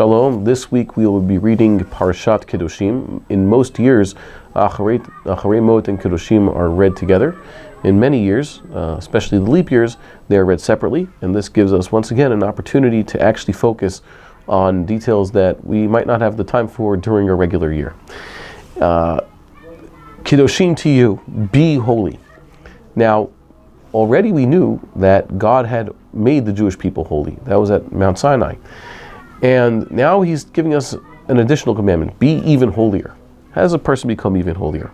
Shalom. This week we will be reading Parashat Kedoshim. In most years, Acharei Mot and Kedoshim are read together. In many years, especially the leap years, they are read separately, and this gives us once again an opportunity to actually focus on details that we might not have the time for during a regular year. Kedoshim to you, be holy. Now, already we knew that God had made the Jewish people holy. That was at Mount Sinai. And now he's giving us an additional commandment, be even holier. How does a person become even holier?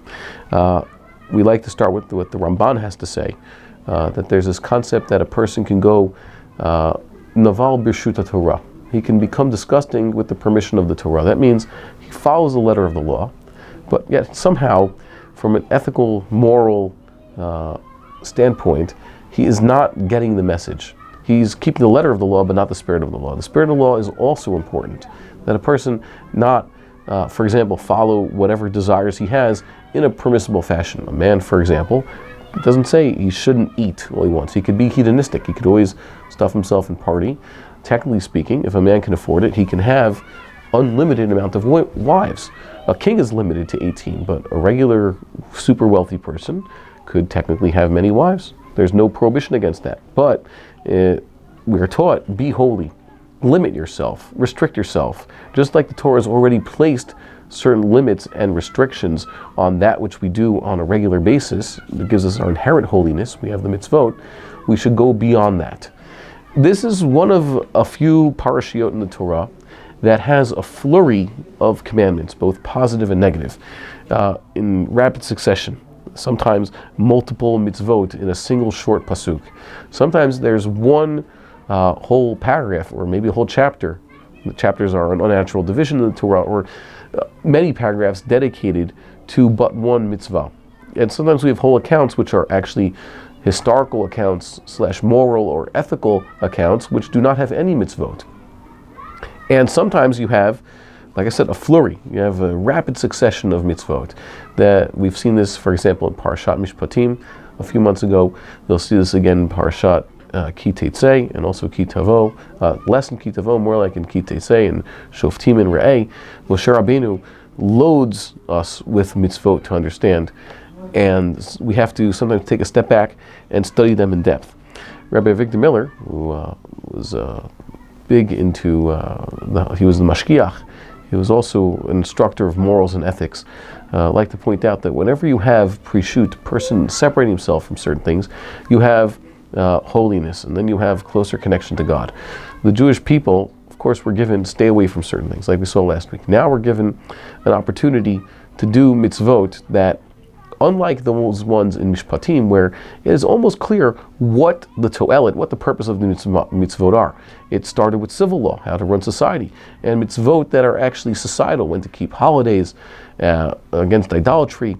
We like to start with what the Ramban has to say, that there's this concept that a person can go naval b'rshut Torah. He can become disgusting with the permission of the Torah. That means he follows the letter of the law, but yet somehow, from an ethical, moral standpoint, he is not getting the message. He's keeping the letter of the law, but not the spirit of the law. The spirit of the law is also important. That a person not, for example, follow whatever desires he has in a permissible fashion. A man, for example, doesn't say he shouldn't eat all he wants. He could be hedonistic. He could always stuff himself and party. Technically speaking, if a man can afford it, he can have unlimited amount of wives. A king is limited to 18, but a regular super wealthy person could technically have many wives. There's no prohibition against that. But we are taught, be holy, limit yourself, restrict yourself. Just like the Torah has already placed certain limits and restrictions on that which we do on a regular basis, that gives us our inherent holiness, we have the mitzvot, we should go beyond that. This is one of a few parashiot in the Torah that has a flurry of commandments, both positive and negative, in rapid succession. Sometimes multiple mitzvot in a single short pasuk. Sometimes there's one whole paragraph, or maybe a whole chapter. The chapters are an unnatural division of the Torah, or many paragraphs dedicated to but one mitzvah. And sometimes we have whole accounts which are actually historical accounts / moral or ethical accounts which do not have any mitzvot. And sometimes you have, like I said, a flurry. You have a rapid succession of mitzvot. That we've seen this, for example, in Parashat Mishpatim a few months ago. You'll see this again in Parashat Ki Teitzei and also Ki Tavo. Less in Ki Tavo, more like in Ki Teitzei and Shoftim and Re'eh. Moshe Rabbeinu loads us with mitzvot to understand, and we have to sometimes take a step back and study them in depth. Rabbi Victor Miller, who was big into, he was the mashgiach. He was also an instructor of morals and ethics. I like to point out that whenever you have pre-shoot, person separating himself from certain things, you have holiness, and then you have closer connection to God. The Jewish people, of course, were given to stay away from certain things, like we saw last week. Now we're given an opportunity to do mitzvot that, unlike those ones in Mishpatim, where it is almost clear what the to'elet, what the purpose of the mitzvot are. It started with civil law, how to run society, and mitzvot that are actually societal, when to keep holidays, against idolatry.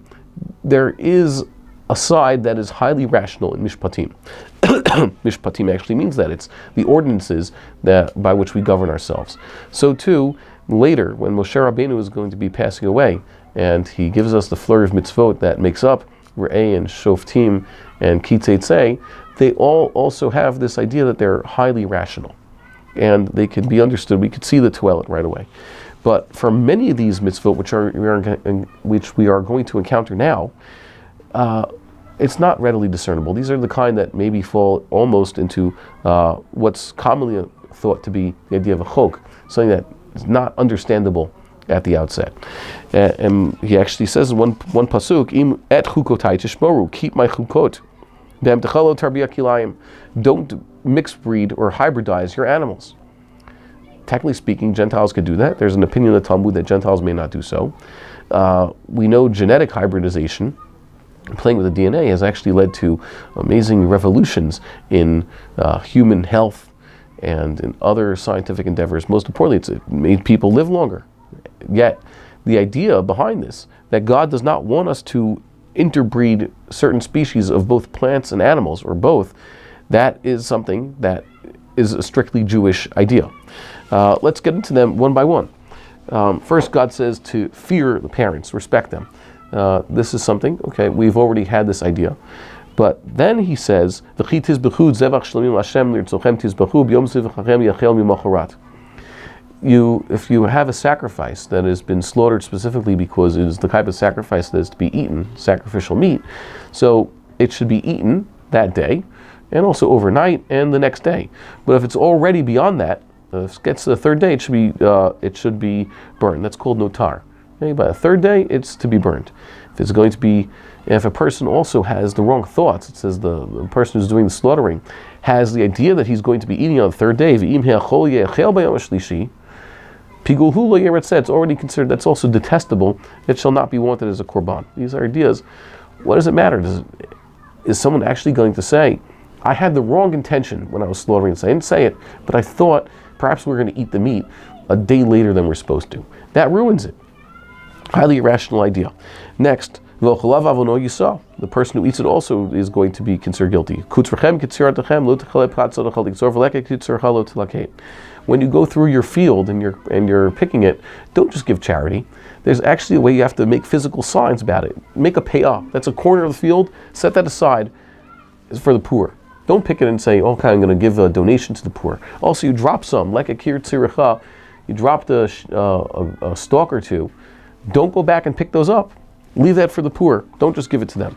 There is a side that is highly rational in Mishpatim. Mishpatim actually means that. It's the ordinances that by which we govern ourselves. So too, later, when Moshe Rabbeinu is going to be passing away, and he gives us the flurry of mitzvot that makes up Re'eh and Shoftim and Ki Teitzei, they all also have this idea that they're highly rational, and they can be understood. We could see the to'elet right away. But for many of these mitzvot, which we are going to encounter now, it's not readily discernible. These are the kind that maybe fall almost into what's commonly thought to be the idea of a chok, something that is not understandable at the outset. And he actually says in one pasuk, Im et chukotai tishmoru, keep my chukot. Don't mix breed or hybridize your animals. Technically speaking, Gentiles could do that. There's an opinion in the Talmud that Gentiles may not do so. We know genetic hybridization, playing with the DNA, has actually led to amazing revolutions in human health and in other scientific endeavors. Most importantly, it made people live longer. Yet, the idea behind this, that God does not want us to interbreed certain species of both plants and animals, or both, that is something that is a strictly Jewish idea. Let's get into them one by one. First, God says to fear the parents, respect them. This is something, okay, we've already had this idea. But then he says, if you have a sacrifice that has been slaughtered specifically because it is the type of sacrifice that is to be eaten, sacrificial meat, so it should be eaten that day, and also overnight and the next day. But if it's already beyond that, if it gets to the third day, it should be burned. That's called notar. Okay? By the third day, it's to be burned. If a person also has the wrong thoughts, it says the person who's doing the slaughtering has the idea that he's going to be eating on the third day. It's already considered, that's also detestable. It shall not be wanted as a korban. These are ideas. What does it matter? Is someone actually going to say, I had the wrong intention when I was slaughtering this. I didn't say it, but I thought perhaps we're going to eat the meat a day later than we're supposed to. That ruins it. Highly irrational idea. Next, the person who eats it also is going to be considered guilty. When you go through your field and you're picking it, don't just give charity. There's actually a way you have to make physical signs about it. Make a payah. That's a corner of the field. Set that aside for the poor. Don't pick it and say, okay, I'm going to give a donation to the poor. Also, you drop some, like a kir tziricha, you dropped a stalk or two. Don't go back and pick those up. Leave that for the poor. Don't just give it to them.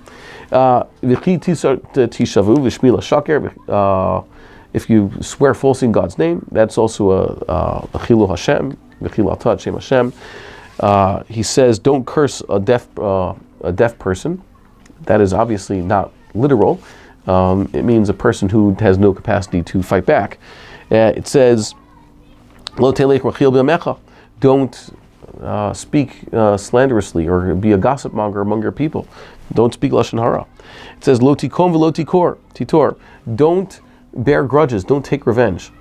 If you swear falsely in God's name, that's also a chilul Hashem, v'chilata Shem Hashem. He says, don't curse a deaf person. That is obviously not literal. It means a person who has no capacity to fight back. It says, Lo telech rachil b'yamecha. Don't speak slanderously or be a gossip monger among your people. Don't speak lashon hara. It says, Lo tikom v'lo titor. Don't bear grudges. Don't take revenge.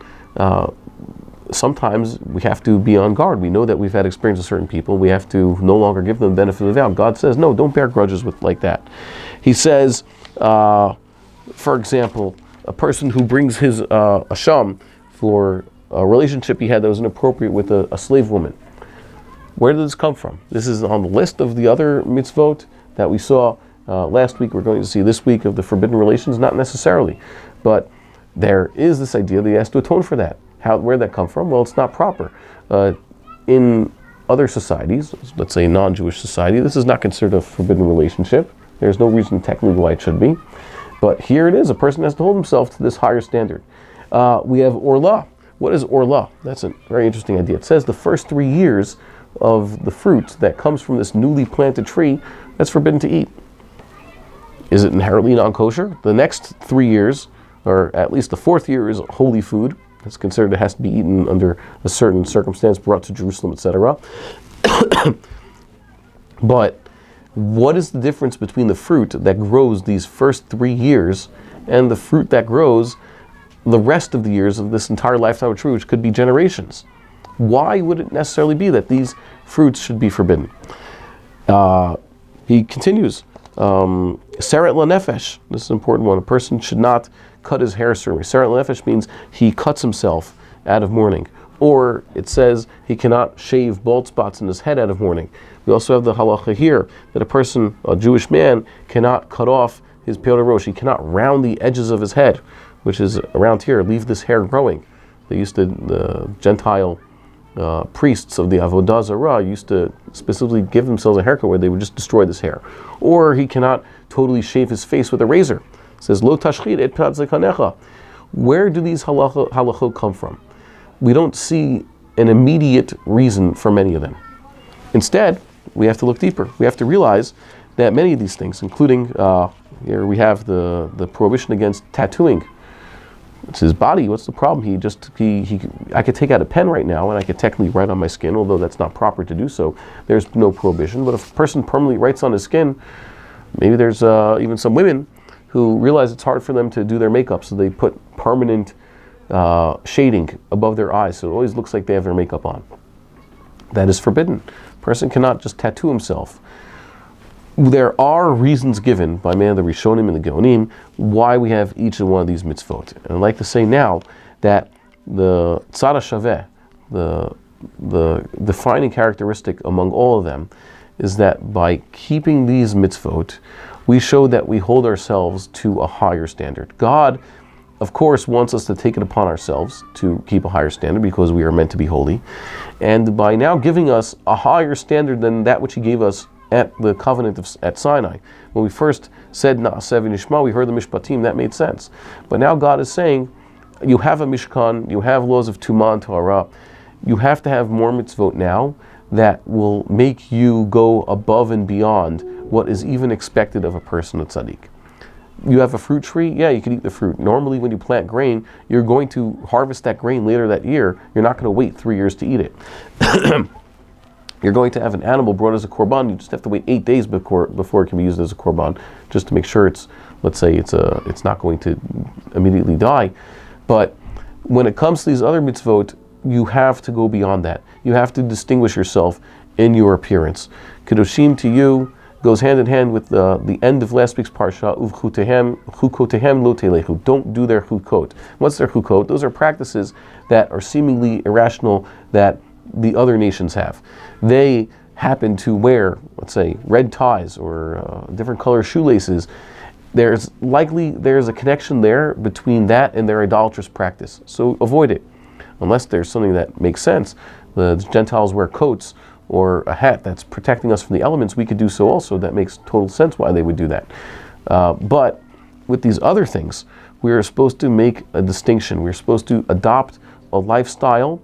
Sometimes we have to be on guard. We know that we've had experience with certain people. We have to no longer give them the benefit of the doubt. God says, no, don't bear grudges like that. He says, for example, a person who brings his asham for a relationship he had that was inappropriate with a slave woman. Where did this come from? This is on the list of the other mitzvot that we saw last week. We're going to see this week of the forbidden relations, not necessarily. But there is this idea that he has to atone for that. Where did that come from? Well, it's not proper. In other societies, let's say non-Jewish society, this is not considered a forbidden relationship. There's no reason technically why it should be. But here it is. A person has to hold himself to this higher standard. We have orla. What is orla? That's a very interesting idea. It says the first 3 years of the fruit that comes from this newly planted tree, that's forbidden to eat. Is it inherently non-kosher? The next 3 years, or at least the fourth year, is holy food. It's considered it has to be eaten under a certain circumstance, brought to Jerusalem, etc. But what is the difference between the fruit that grows these first 3 years and the fruit that grows the rest of the years of this entire lifetime of tree, which could be generations? Why would it necessarily be that these fruits should be forbidden? He continues, Seret lanefesh. This is an important one. A person should not cut his hair certain way. Seret lanefesh means he cuts himself out of mourning. Or it says he cannot shave bald spots in his head out of mourning. We also have the halacha here that a Jewish man, cannot cut off his peor rosh. He cannot round the edges of his head, which is around here, leave this hair growing. The Gentile priests of the Avodah Zarah used to specifically give themselves a haircut where they would just destroy this hair. Or he cannot totally shave his face with a razor. It says, Lo tashchit et pnat zekanecha. Where do these halachot come from? We don't see an immediate reason for many of them. Instead, we have to look deeper. We have to realize that many of these things, including, here we have the prohibition against tattooing. It's his body. What's the problem? I could take out a pen right now and I could technically write on my skin, although that's not proper to do so. There's no prohibition. But if a person permanently writes on his skin, maybe there's even some women who realize it's hard for them to do their makeup, so they put permanent shading above their eyes, so it always looks like they have their makeup on. That is forbidden. A person cannot just tattoo himself. There are reasons given by many of the Rishonim and the Geonim why we have each and one of these mitzvot. And I'd like to say now that the tzad shaveh, the defining characteristic among all of them, is that by keeping these mitzvot, we show that we hold ourselves to a higher standard. God of course, wants us to take it upon ourselves to keep a higher standard because we are meant to be holy. And by now giving us a higher standard than that which he gave us at the covenant at Sinai. When we first said Na'aseh v'nishma, we heard the Mishpatim, that made sense. But now God is saying, you have a Mishkan, you have laws of Tumah and Torah, you have to have more mitzvot now that will make you go above and beyond what is even expected of a person, a tzaddik. You have a fruit tree, yeah, you can eat the fruit. Normally when you plant grain, you're going to harvest that grain later that year. You're not going to wait 3 years to eat it. You're going to have an animal brought as a korban, you just have to wait 8 days before it can be used as a korban, just to make sure it's not going to immediately die. But when it comes to these other mitzvot, you have to go beyond that. You have to distinguish yourself in your appearance. Kedoshim to you goes hand in hand with the end of last week's parsha, chukotehem lo telechu. Don't do their chukot. What's their chukot? Those are practices that are seemingly irrational that the other nations have. They happen to wear, let's say, red ties or different color shoelaces. There's a connection there between that and their idolatrous practice. So avoid it. Unless there's something that makes sense. The Gentiles wear coats or a hat that's protecting us from the elements, we could do so also. That makes total sense why they would do that. But with these other things, we are supposed to make a distinction. We're supposed to adopt a lifestyle,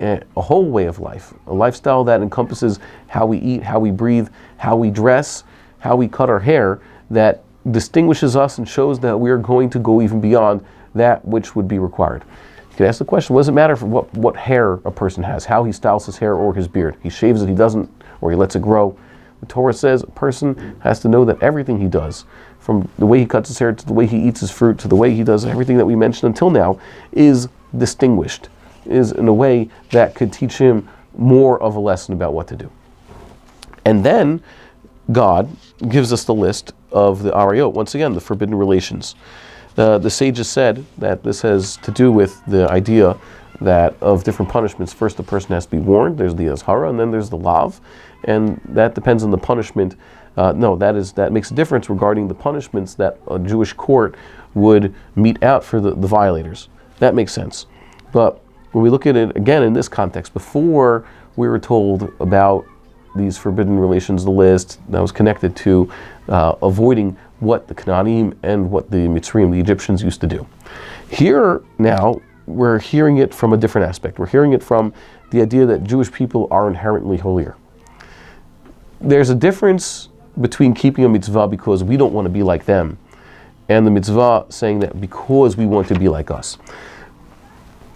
a whole way of life, a lifestyle that encompasses how we eat, how we breathe, how we dress, how we cut our hair, that distinguishes us and shows that we are going to go even beyond that which would be required. You can ask the question, what does it matter for what hair a person has, how he styles his hair or his beard? He shaves it, he doesn't, or he lets it grow. The Torah says a person has to know that everything he does, from the way he cuts his hair to the way he eats his fruit to the way he does everything that we mentioned until now, is distinguished, is in a way that could teach him more of a lesson about what to do. And then God gives us the list of the arayot, once again, the forbidden relations. The sages said that this has to do with the idea that of different punishments. First, the person has to be warned. There's the azhara, and then there's the lav, and that depends on the punishment. That makes a difference regarding the punishments that a Jewish court would mete out for the violators. That makes sense. But when we look at it again in this context, before we were told about these forbidden relations, the list that was connected to avoiding what the Canaanim and what the Mitzrayim, the Egyptians, used to do. Here now, we're hearing it from a different aspect. We're hearing it from the idea that Jewish people are inherently holier. There's a difference between keeping a mitzvah because we don't want to be like them, and the mitzvah saying that because we want to be like us.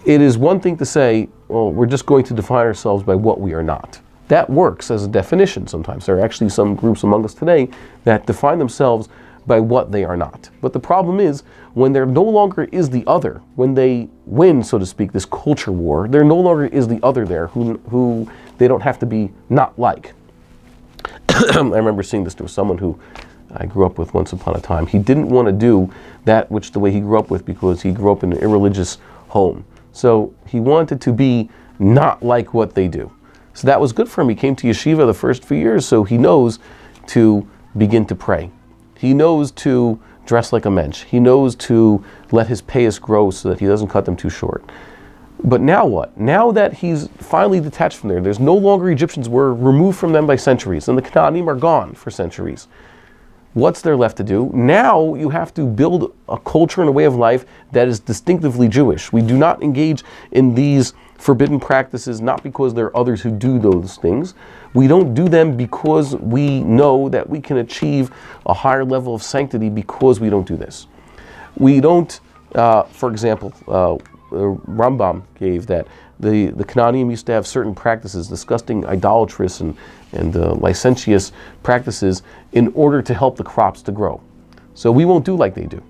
It is one thing to say, well, we're just going to define ourselves by what we are not. That works as a definition sometimes. There are actually some groups among us today that define themselves by what they are not. But the problem is, when there no longer is the other, when they win, so to speak, this culture war, there no longer is the other there who they don't have to be not like. I remember seeing this. There was someone who I grew up with once upon a time. He didn't want to do that which the way he grew up with because he grew up in an irreligious home. So he wanted to be not like what they do. So that was good for him. He came to yeshiva the first few years, so he knows to begin to pray. He knows to dress like a mensch. He knows to let his payas grow so that he doesn't cut them too short. But now what? Now that he's finally detached from there, there's no longer Egyptians. We're removed from them by centuries, and the Canaanim are gone for centuries. What's there left to do? Now you have to build a culture and a way of life that is distinctively Jewish. We do not engage in these forbidden practices not because there are others who do those things. We don't do them because we know that we can achieve a higher level of sanctity because we don't do this. We don't, for example, Rambam gave that the Canaanim used to have certain practices, disgusting idolatrous and licentious practices in order to help the crops to grow. So we won't do like they do.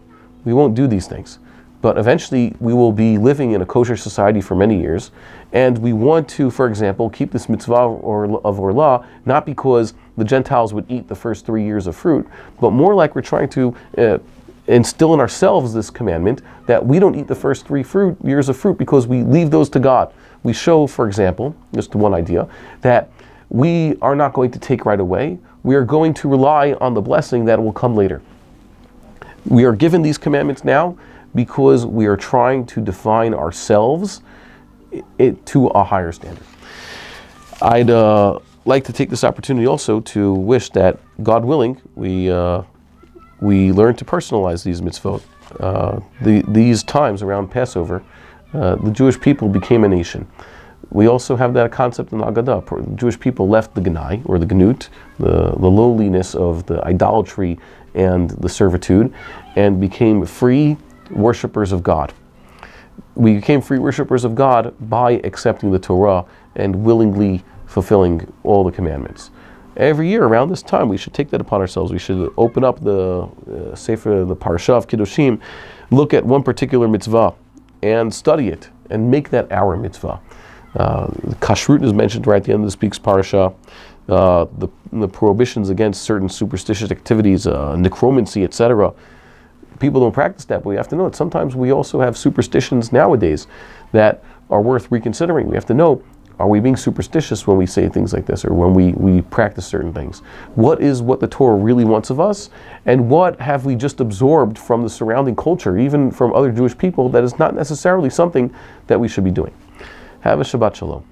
We won't do these things. But eventually we will be living in a kosher society for many years, and we want to, for example, keep this mitzvah of Orlah, not because the Gentiles would eat the first 3 years of fruit, but more like we're trying to instill in ourselves this commandment that we don't eat the first 3 years of fruit because we leave those to God. We show, for example, just one idea, that we are not going to take right away. We are going to rely on the blessing that will come later. We are given these commandments now because we are trying to define ourselves to a higher standard. I'd like to take this opportunity also to wish that, God willing, we learn to personalize these mitzvot. These times around Passover, the Jewish people became a nation. We also have that concept in the Agadah. The Jewish people left the Ganai, or the Ganut, the lowliness of the idolatry and the servitude, and became free worshipers of God. We became free worshipers of God by accepting the Torah and willingly fulfilling all the commandments. Every year around this time, we should take that upon ourselves. We should open up the Sefer, the Parasha of Kiddushim, look at one particular mitzvah, and study it, and make that our mitzvah. Kashrut is mentioned right at the end of this week's Parasha. The prohibitions against certain superstitious activities, necromancy, etc. People don't practice that, but we have to know that sometimes we also have superstitions nowadays that are worth reconsidering. We have to know, are we being superstitious when we say things like this, or when we practice certain things? What is what the Torah really wants of us, and what have we just absorbed from the surrounding culture, even from other Jewish people, that is not necessarily something that we should be doing? Have a Shabbat Shalom.